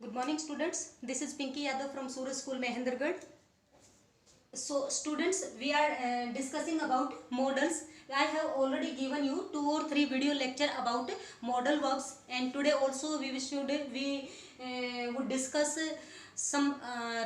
Good morning students. This is Pinky Yadav from Suraj School Mahendragarh. So students, we are discussing about modals. I have already given you 2 or 3 video lecture about modal verbs, and today also we would discuss some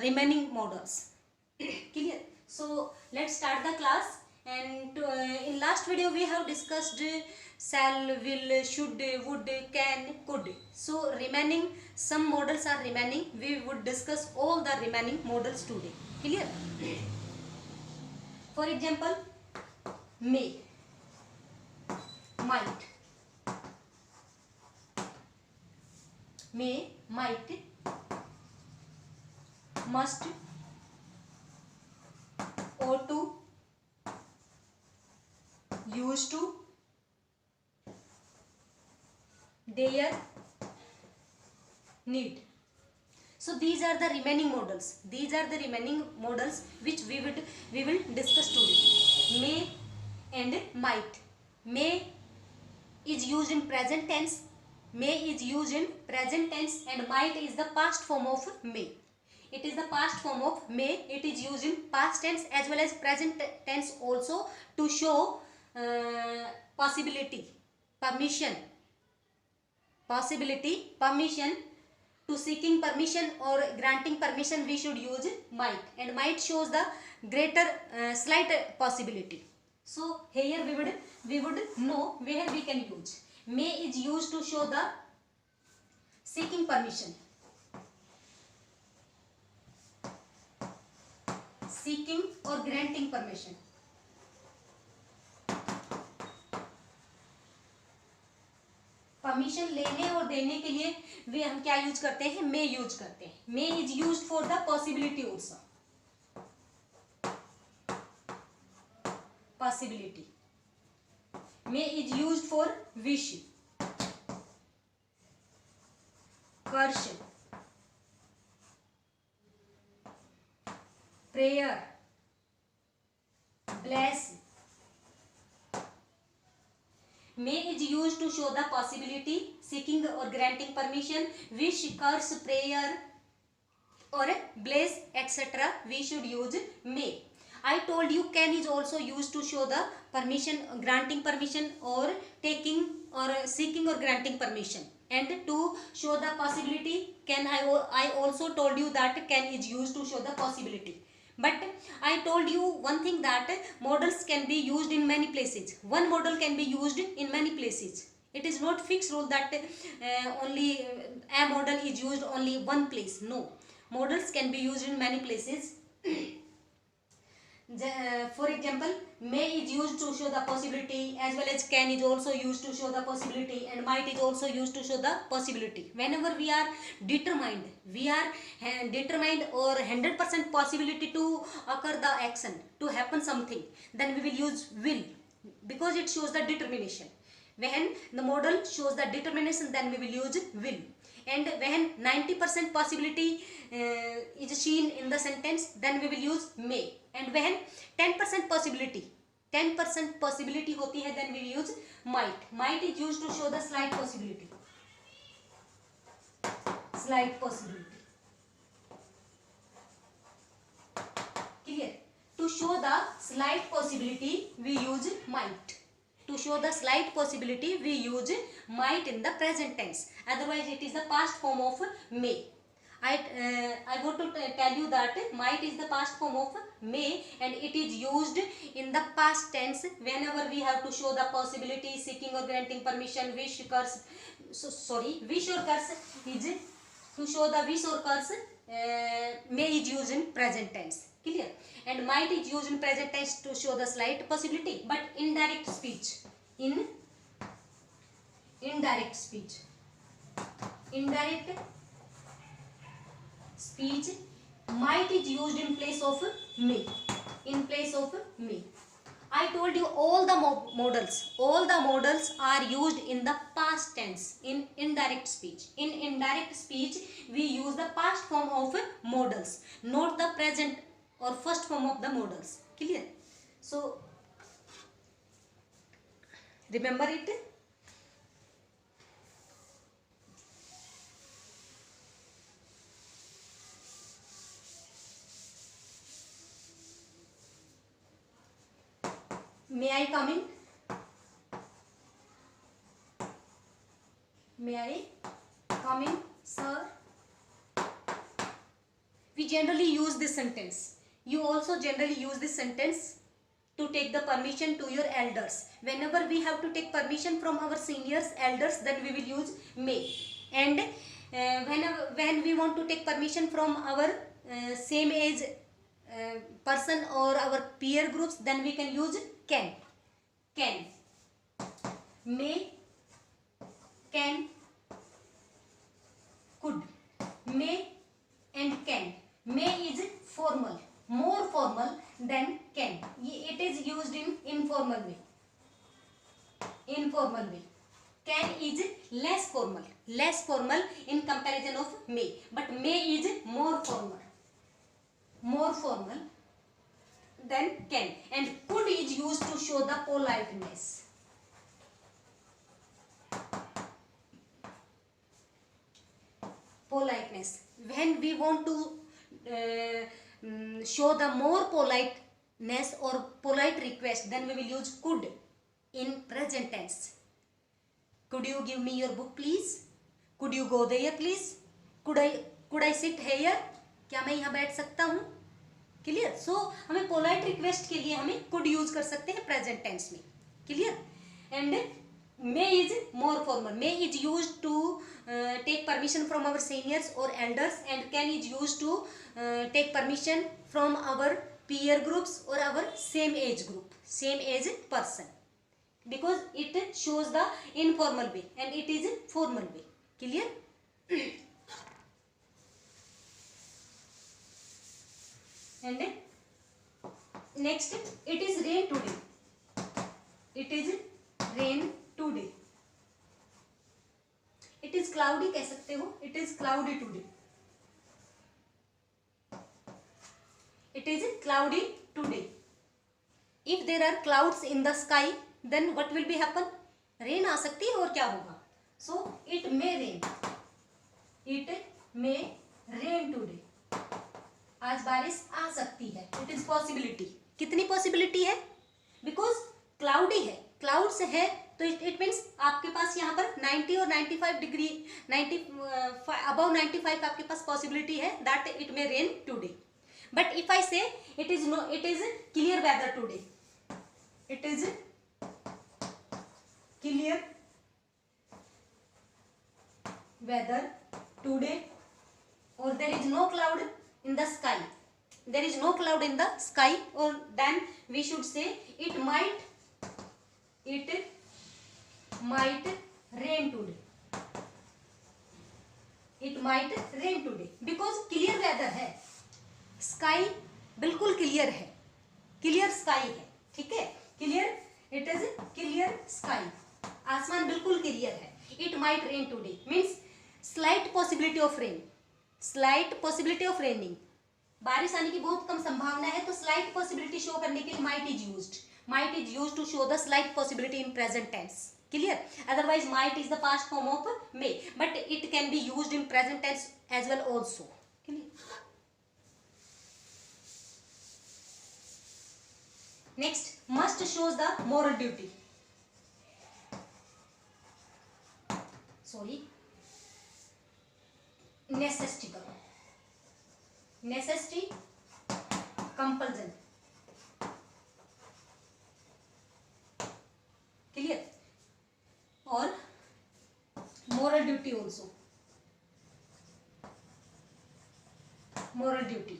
remaining modals. Clear? So let's start the class. And in last video we have discussed shall, will, should, would, can, could. So remaining some modals are remaining. We would discuss all the remaining modals today. Clear? For example, may, might, may, might, must, ought to, used to, dare, need. So these are the remaining modals. These are the remaining modals which we will discuss today. May and might. May is used in present tense. May is used in present tense, and might is the past form of may. It is the past form of may. It is used in past tense as well as present tense also to show possibility, permission, possibility, permission. To seeking permission or granting permission, we should use might, and might shows the greater slight possibility. So here we would know where we can use. May is used to show the seeking permission, seeking or granting permission. Permission लेने और देने के लिए वे हम क्या use करते हैं? मे use करते हैं. May is used for the possibility also. Possibility. May is used for wish, curse, prayer, bless. May is used to show the possibility, seeking or granting permission, wish, curse, prayer or bless, etc. We should use may. I told you can is also used to show the permission, granting permission or taking or seeking or granting permission. And to show the possibility, can I also told you that can is used to show the possibility. But I told you one thing, that modals can be used in many places. One modal can be used in many places. It is not fixed rule that only a modal is used only one place. No, modals can be used in many places. For example, may is used to show the possibility, as well as can is also used to show the possibility, and might is also used to show the possibility. Whenever we are determined or 100% possibility to occur the action, to happen something, then we will use will, because it shows the determination. When the modal shows the determination, then we will use will. And when 90% possibility is seen in the sentence, then we will use may. And when 10% possibility होती है, then we will use might. Might is used to show the slight possibility. Slight possibility. Clear? To show the slight possibility, we use might. To show the slight possibility, we use might in the present tense. Otherwise, it is the past form of may. I want to tell you that might is the past form of may, and it is used in the past tense whenever we have to show the possibility, seeking or granting permission, wish, curse. Wish or curse is to show the wish or curse. May is used in present tense. Clear? And might is used in present tense to show the slight possibility. But indirect speech, indirect speech, might is used in place of may. I told you all the modals are used in the past tense in indirect speech. In indirect speech, we use the past form of modals, not the present or first form of the modals. Clear? So remember it. May I come in? May I come in, sir? We generally use this sentence. You also generally use this sentence to take the permission to your elders. Whenever we have to take permission from our seniors, elders, then we will use may. And when we want to take permission from our same age person or our peer groups, then we can use can. Can. May, can, could. May and can. May is formal, more formal than can. It is used in informal way. Informal way. Can is less formal in comparison of may. But may is more formal than can. And could is used to show the politeness. Politeness. When we want to show the more politeness or polite request, then we will use could in present tense. Could you give me your book please? Could you go there please? Could I sit here? क्या मैं यहाँ बैठ सकता हूँ? Clear? सो हमें polite request के लिए हमें कुड यूज कर सकते हैं प्रेजेंट टेंस में. Clear? And may is more formal. May is used to take permission from our seniors or elders, and can is used to take permission from our peer groups or our same age group, same age person, because it shows the informal way and it is formal way. Clear? And next, it is rain today. It is rain today. It is cloudy कह सकते हो. It is cloudy today. It is cloudy today. If there are clouds in the sky, then what will be happen? Rain आ सकती है और क्या होगा? So it may rain. It may rain today. आज बारिश आ सकती है. It is possibility. कितनी possibility है? Because cloudy है. Clouds है तो it means आपके पास यहाँ पर 90 और 95 डिग्री 90 above 95 आपके पास possibility है that it may rain today. But if I say it is clear weather today. It is clear weather today, or there is no cloud in the sky. There is no cloud in the sky, or then we should say it might rain today. It might rain today because clear weather है. Sky बिल्कुल clear है. Clear sky है. ठीक है? Clear. It is clear sky. आसमान बिल्कुल clear है. It might rain today means slight possibility of rain. Slight possibility of raining. बारिश आने की बहुत कम संभावना है तो slight possibility show करने के लिए might is used. Might is used to show the slight possibility in present tense. Clear? Otherwise might is the past form of may, but it can be used in present tense as well also. Clear? Next, must shows the moral duty. Sorry. Necessity. Necessity, compulsion. Clear? Or moral duty also. Moral duty.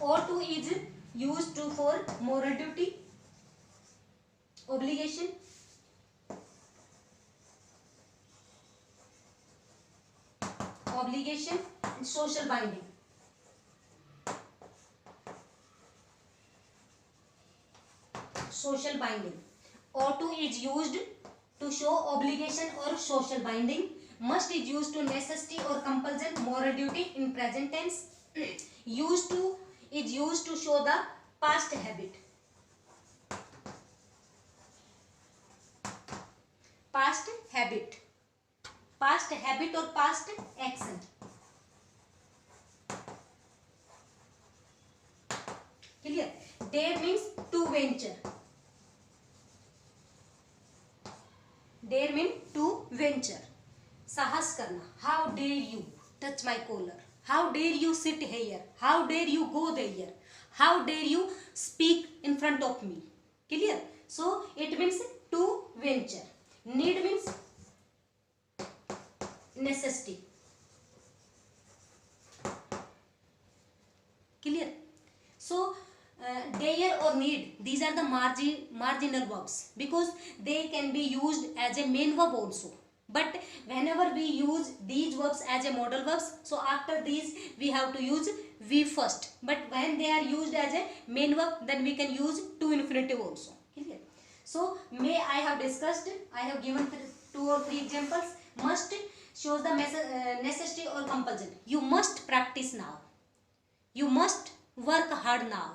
Ought to is used to for moral duty, obligation, and social binding. Social binding. Ought to is used to show obligation or social binding. Must is used to necessity or compulsion, moral duty in present tense. Used to is used to show the past habit. Past habit. Past habit or past action. Clear? Dare means to venture. Dare mean to venture, साहस करना. How dare you touch my collar, how dare you sit here, how dare you go there, how dare you speak in front of me. Clear? So it means to venture. Need means necessity. Clear? So dare or need, these are the marginal verbs because they can be used as a main verb also, but whenever we use these verbs as a modal verbs, so after these we have to use we first, but when they are used as a main verb then we can use to infinitive also. Clear? So may I have discussed, I have given 2 or 3 examples. Must shows the necessity or compulsion. You must practice now, you must work hard now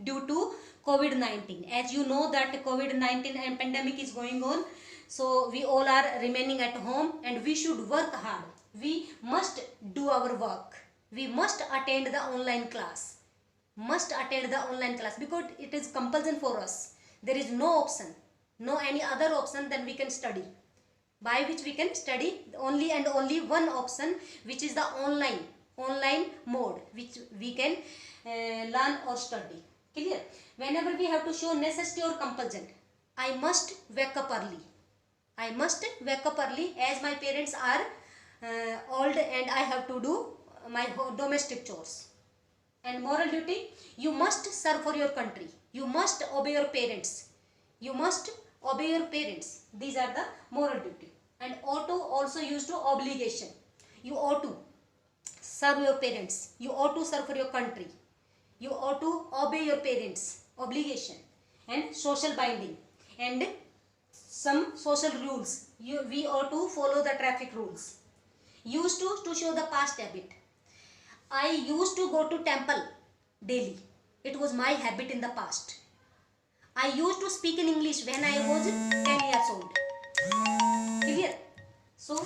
due to COVID-19. As you know that COVID-19 and pandemic is going on, so we all are remaining at home and we should work hard. We must do our work, we must attend the online class, must attend the online class because it is compulsion for us. There is no option, no any other option than we can study, by which we can study. Only and only one option, which is the online mode, which we can learn or study. Clear? Whenever we have to show necessity or compulsion, I must wake up early, I must wake up early as my parents are old and I have to do my domestic chores. And moral duty, you must serve for your country, you must obey your parents, you must obey your parents. These are the moral duty. And ought to also used to obligation, you ought to serve your parents, you ought to serve for your country, you ought to obey your parents, obligation. And social binding and some social rules, we ought to follow the traffic rules. Used to show the past habit, I used to go to temple daily, it was my habit in the past. I used to speak in English when I was 10 years old. Clear? So